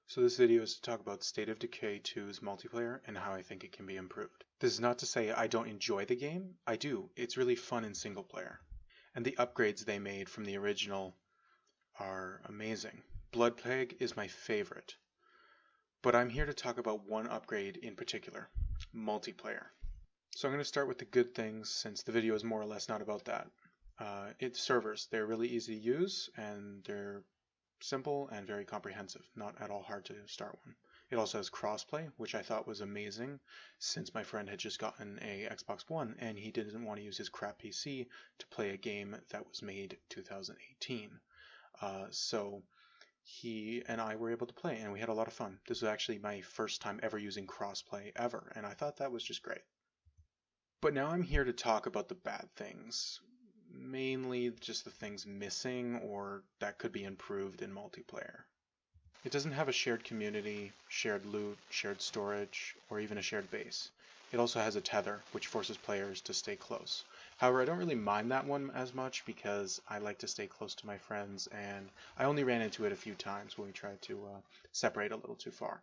So this video is to talk about State of Decay 2's multiplayer and how I think it can be improved. This is not to say I don't enjoy the game. I do. It's really fun in single player. And the upgrades they made from the original are amazing. Blood Plague is my favorite. But I'm here to talk about one upgrade in particular, multiplayer. So I'm going to start with the good things since the video is more or less not about that. It's servers. They're really easy to use and they're simple and very comprehensive, not at all hard to start one. It also has crossplay, which I thought was amazing since my friend had just gotten a Xbox One and he didn't want to use his crap PC to play a game that was made 2018. So he and I were able to play and we had a lot of fun. This was actually my first time ever using crossplay ever, and I thought that was just great. But now I'm here to talk about the bad things, mainly just the things missing or that could be improved in multiplayer. It doesn't have a shared community, shared loot, shared storage, or even a shared base. It also has a tether, which forces players to stay close. However, I don't really mind that one as much because I like to stay close to my friends, and I only ran into it a few times when we tried to separate a little too far.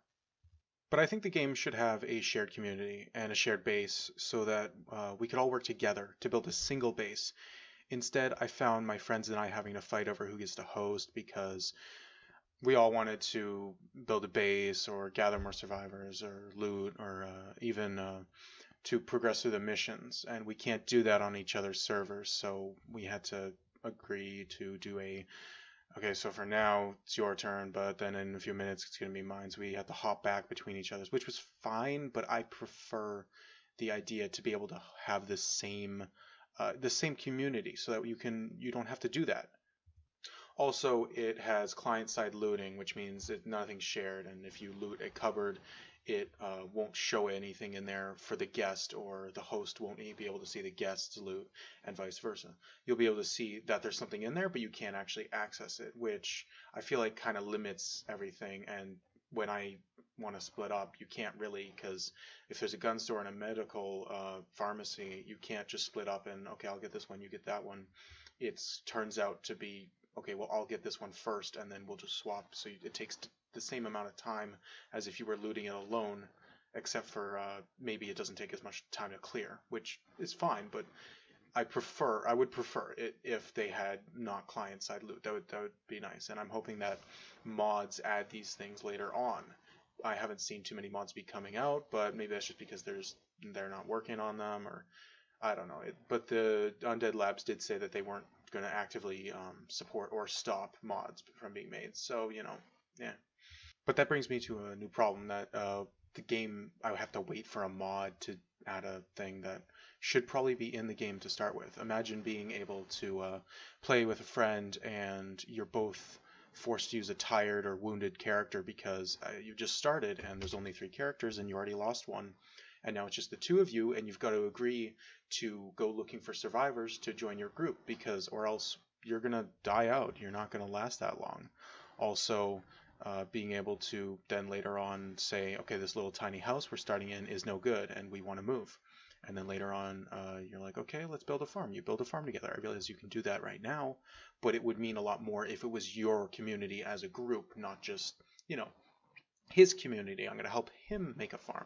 But I think the game should have a shared community and a shared base so that we could all work together to build a single base. Instead, I found my friends and I having to fight over who gets to host because we all wanted to build a base or gather more survivors or loot or even to progress through the missions. And we can't do that on each other's servers, so we had to agree to do okay, so for now it's your turn, but then in a few minutes it's going to be mine. So we had to hop back between each other's, which was fine, but I prefer the idea to be able to have the same community so that you don't have to do that. Also, it has client-side looting, which means that nothing's shared, and if you loot a cupboard, it won't show anything in there for the guest, or the host won't be able to see the guest's loot, and vice versa. You'll be able to see that there's something in there, but you can't actually access it, which I feel like kind of limits everything, and when I want to split up, you can't really, because if there's a gun store and a medical pharmacy, you can't just split up and, okay, I'll get this one, you get that one. It turns out to be, okay, well, I'll get this one first, and then we'll just swap. So it takes the same amount of time as if you were looting it alone, except for maybe it doesn't take as much time to clear, which is fine, but I would prefer it if they had not client-side loot. That would be nice, and I'm hoping that mods add these things later on. I haven't seen too many mods be coming out, but maybe that's just because they're not working on them, or I don't know. But the Undead Labs did say that they weren't going to actively support or stop mods from being made, so yeah. But that brings me to a new problem that the game, I would have to wait for a mod to add a thing that should probably be in the game to start with. Imagine being able to play with a friend and you're both forced to use a tired or wounded character because you just started and there's only 3 characters and you already lost one, and now it's just the 2 of you, and you've got to agree to go looking for survivors to join your group, because or else you're gonna die out. You're not gonna last that long. Also, being able to then later on say, okay, this little tiny house we're starting in is no good and we want to move. And then later on, you're like, okay, let's build a farm. You build a farm together. I realize you can do that right now, but it would mean a lot more if it was your community as a group, not just, his community. I'm going to help him make a farm.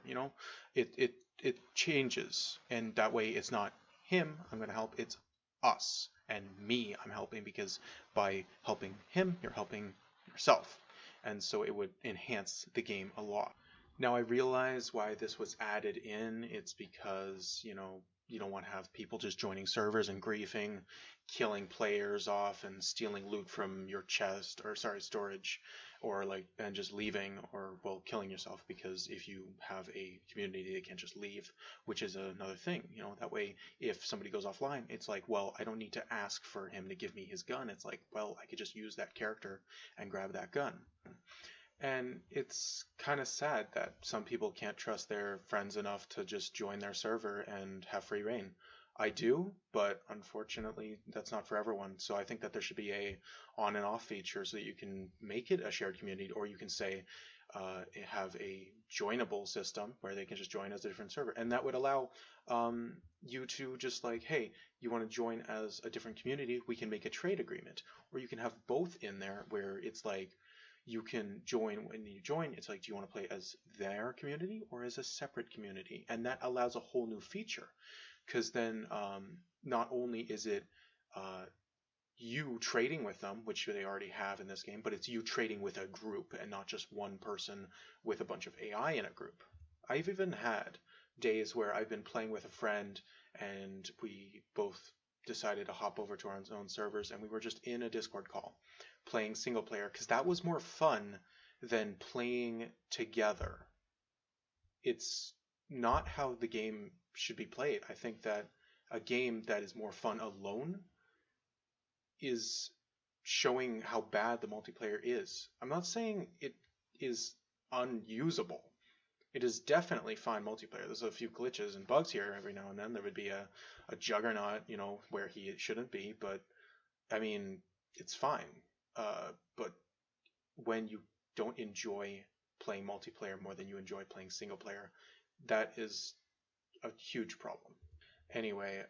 It changes, and that way it's not him I'm going to help, it's us and me I'm helping, because by helping him, you're helping yourself. And so it would enhance the game a lot. Now I realize why this was added in. It's because, you don't want to have people just joining servers and griefing, killing players off and stealing loot from your chest, or sorry, storage, or and just leaving, or well, killing yourself, because if you have a community they can't just leave, which is another thing. That way if somebody goes offline, it's like, well, I don't need to ask for him to give me his gun. It's like, well, I could just use that character and grab that gun. And it's kind of sad that some people can't trust their friends enough to just join their server and have free reign. I do, but unfortunately that's not for everyone. So I think that there should be a on and off feature so that you can make it a shared community, or you can say have a joinable system where they can just join as a different server. And that would allow you to just like, hey, you want to join as a different community, we can make a trade agreement. Or you can have both in there where it's like, you can join. When you join, it's like, do you want to play as their community or as a separate community? And that allows a whole new feature, because then not only is it you trading with them, which they already have in this game, but it's you trading with a group and not just one person with a bunch of AI in a group. I've even had days where I've been playing with a friend and we both decided to hop over to our own servers, and we were just in a Discord call playing single player, because that was more fun than playing together. It's not how the game should be played. I think that a game that is more fun alone is showing how bad the multiplayer is. I'm not saying it is unusable. It is definitely fine multiplayer. There's a few glitches and bugs here every now and then. There would be a juggernaut, where he shouldn't be, but I mean, it's fine. But when you don't enjoy playing multiplayer more than you enjoy playing single player, that is a huge problem. Anyway,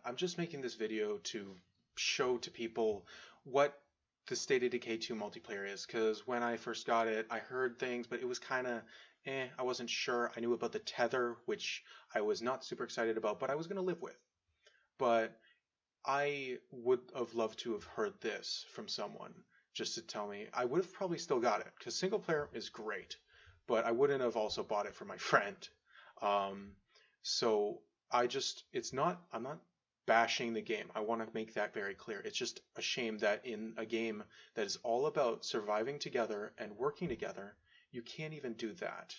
I'm just making this video to show to people what the State of Decay 2 multiplayer is, because when I first got it, I heard things, but it was kind of I wasn't sure. I knew about the tether, which I was not super excited about, but I was going to live with. But I would have loved to have heard this from someone just to tell me. I would have probably still got it, because single player is great, but I wouldn't have also bought it for my friend. So I'm not bashing the game. I want to make that very clear. It's just a shame that in a game that is all about surviving together and working together, you can't even do that.